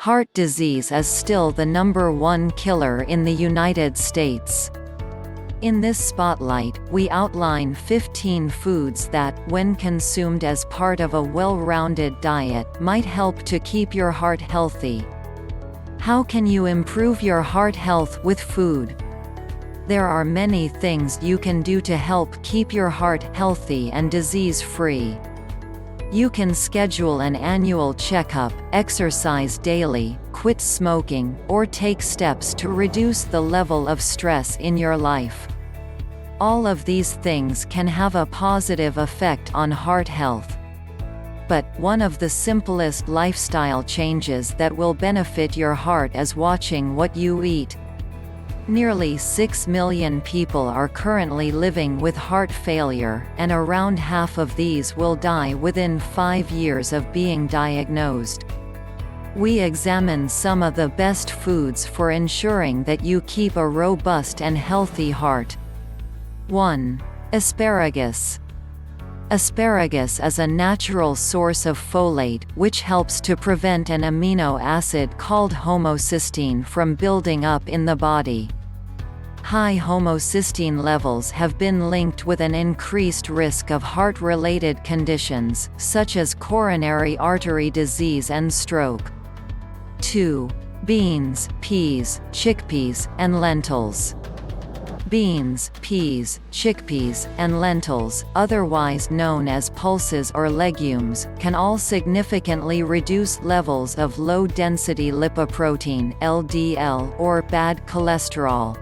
Heart disease is still the #1 killer in the United States. In this spotlight, we outline 15 foods that, when consumed as part of a well-rounded diet, might help to keep your heart healthy. How can you improve your heart health with food? There are many things you can do to help keep your heart healthy and disease-free. You can schedule an annual checkup, exercise daily, quit smoking, or take steps to reduce the level of stress in your life. All of these things can have a positive effect on heart health. But one of the simplest lifestyle changes that will benefit your heart is watching what you eat. Nearly 6 million people are currently living with heart failure, and around half of these will die within 5 years of being diagnosed. We examine some of the best foods for ensuring that you keep a robust and healthy heart. 1. Asparagus. Asparagus is a natural source of folate, which helps to prevent an amino acid called homocysteine from building up in the body. High homocysteine levels have been linked with an increased risk of heart-related conditions, such as coronary artery disease and stroke. 2. Beans, peas, chickpeas, and lentils. Beans, peas, chickpeas, and lentils, otherwise known as pulses or legumes, can all significantly reduce levels of low-density lipoprotein (LDL) or bad cholesterol.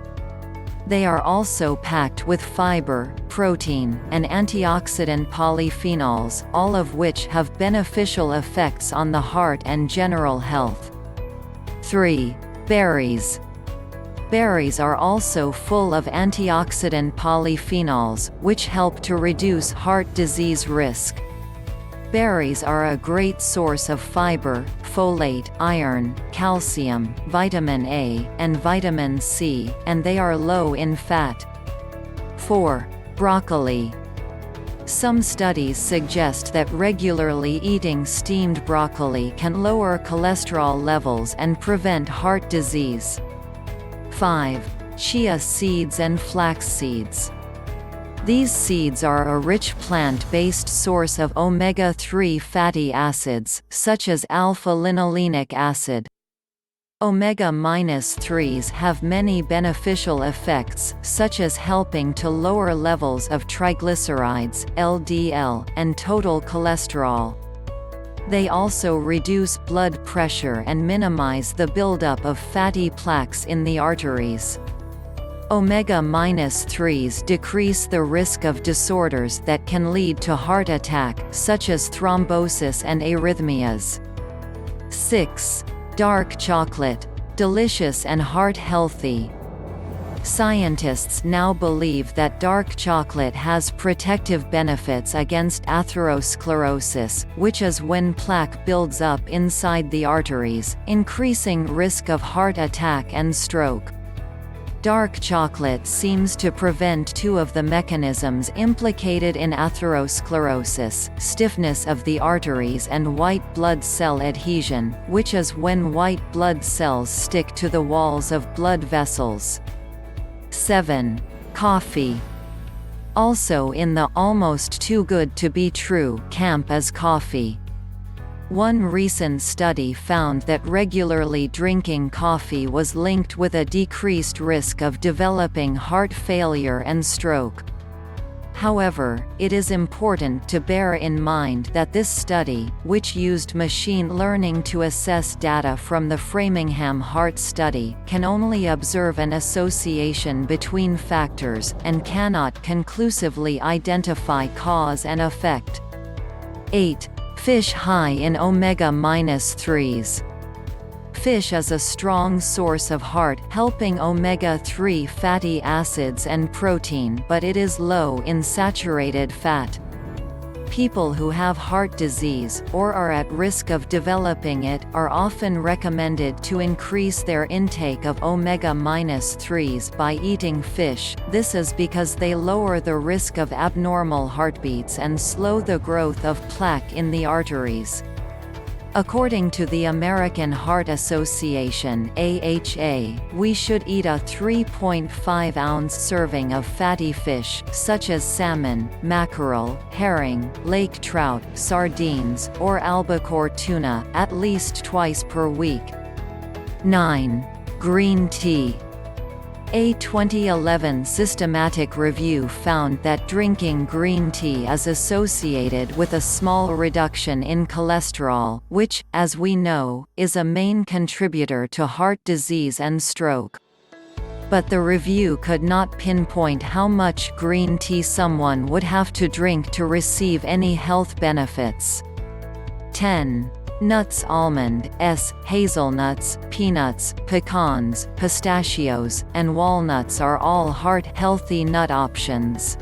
They are also packed with fiber, protein, and antioxidant polyphenols, all of which have beneficial effects on the heart and general health. 3. Berries. Berries are also full of antioxidant polyphenols, which help to reduce heart disease risk. Berries are a great source of fiber, folate, iron, calcium, vitamin A, and vitamin C, and they are low in fat. 4. Broccoli. Some studies suggest that regularly eating steamed broccoli can lower cholesterol levels and prevent heart disease. 5. Chia seeds and flax seeds. These seeds are a rich plant-based source of omega-3 fatty acids, such as alpha-linolenic acid. Omega-3s have many beneficial effects, such as helping to lower levels of triglycerides, LDL, and total cholesterol. They also reduce blood pressure and minimize the buildup of fatty plaques in the arteries. Omega-3s decrease the risk of disorders that can lead to heart attack, such as thrombosis and arrhythmias. 6. Dark chocolate. Delicious and heart-healthy. Scientists now believe that dark chocolate has protective benefits against atherosclerosis, which is when plaque builds up inside the arteries, increasing risk of heart attack and stroke. Dark chocolate seems to prevent two of the mechanisms implicated in atherosclerosis: stiffness of the arteries and white blood cell adhesion, which is when white blood cells stick to the walls of blood vessels. 7. Coffee. Also in the almost too good to be true camp is coffee. One recent study found that regularly drinking coffee was linked with a decreased risk of developing heart failure and stroke. However, it is important to bear in mind that this study, which used machine learning to assess data from the Framingham Heart Study, can only observe an association between factors, and cannot conclusively identify cause and effect. 8. Fish high in omega-3s. Fish is a strong source of heart-helping omega-3 fatty acids and protein, but it is low in saturated fat. People who have heart disease, or are at risk of developing it, are often recommended to increase their intake of omega-3s by eating fish. This is because they lower the risk of abnormal heartbeats and slow the growth of plaque in the arteries. According to the American Heart Association (AHA), we should eat a 3.5-ounce serving of fatty fish, such as salmon, mackerel, herring, lake trout, sardines, or albacore tuna, at least twice per week. 9. Green tea. A 2011 systematic review found that drinking green tea is associated with a small reduction in cholesterol, which, as we know, is a main contributor to heart disease and stroke. But the review could not pinpoint how much green tea someone would have to drink to receive any health benefits. 10. Nuts. Almond, hazelnuts, peanuts, pecans, pistachios, and walnuts are all heart-healthy nut options.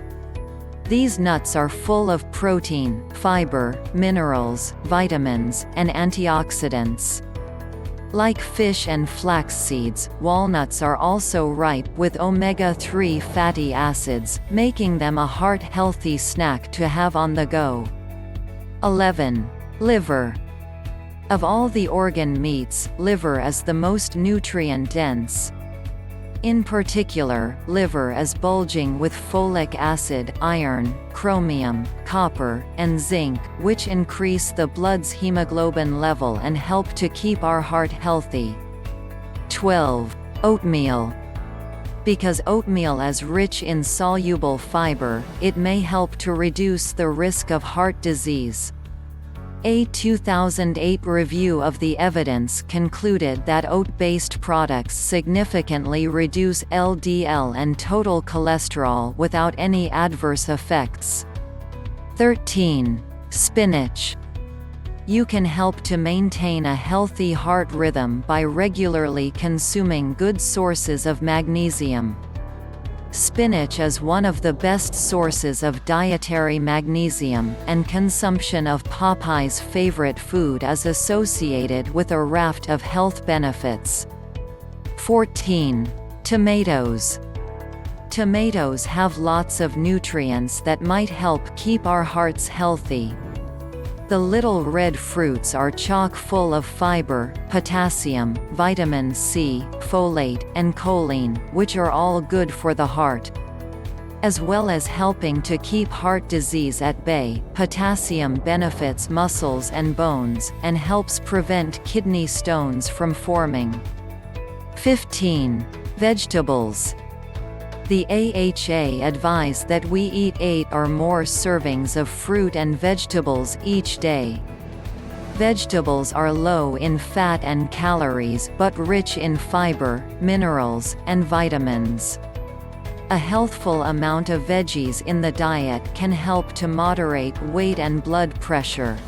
These nuts are full of protein, fiber, minerals, vitamins, and antioxidants. Like fish and flax seeds, walnuts are also ripe with omega-3 fatty acids, making them a heart-healthy snack to have on the go. 11. Liver. Of all the organ meats, liver is the most nutrient-dense. In particular, liver is bulging with folic acid, iron, chromium, copper, and zinc, which increase the blood's hemoglobin level and help to keep our heart healthy. 12. Oatmeal. Because oatmeal is rich in soluble fiber, it may help to reduce the risk of heart disease. A 2008 review of the evidence concluded that oat-based products significantly reduce LDL and total cholesterol without any adverse effects. 13. Spinach. You can help to maintain a healthy heart rhythm by regularly consuming good sources of magnesium. Spinach is one of the best sources of dietary magnesium, and consumption of Popeye's favorite food is associated with a raft of health benefits. 14. Tomatoes. Tomatoes have lots of nutrients that might help keep our hearts healthy. The little red fruits are chock full of fiber, potassium, vitamin C, folate, and choline, which are all good for the heart. As well as helping to keep heart disease at bay, potassium benefits muscles and bones, and helps prevent kidney stones from forming. 15. Vegetables. The AHA advise that we eat 8 or more servings of fruit and vegetables each day. Vegetables are low in fat and calories but rich in fiber, minerals, and vitamins. A healthful amount of veggies in the diet can help to moderate weight and blood pressure.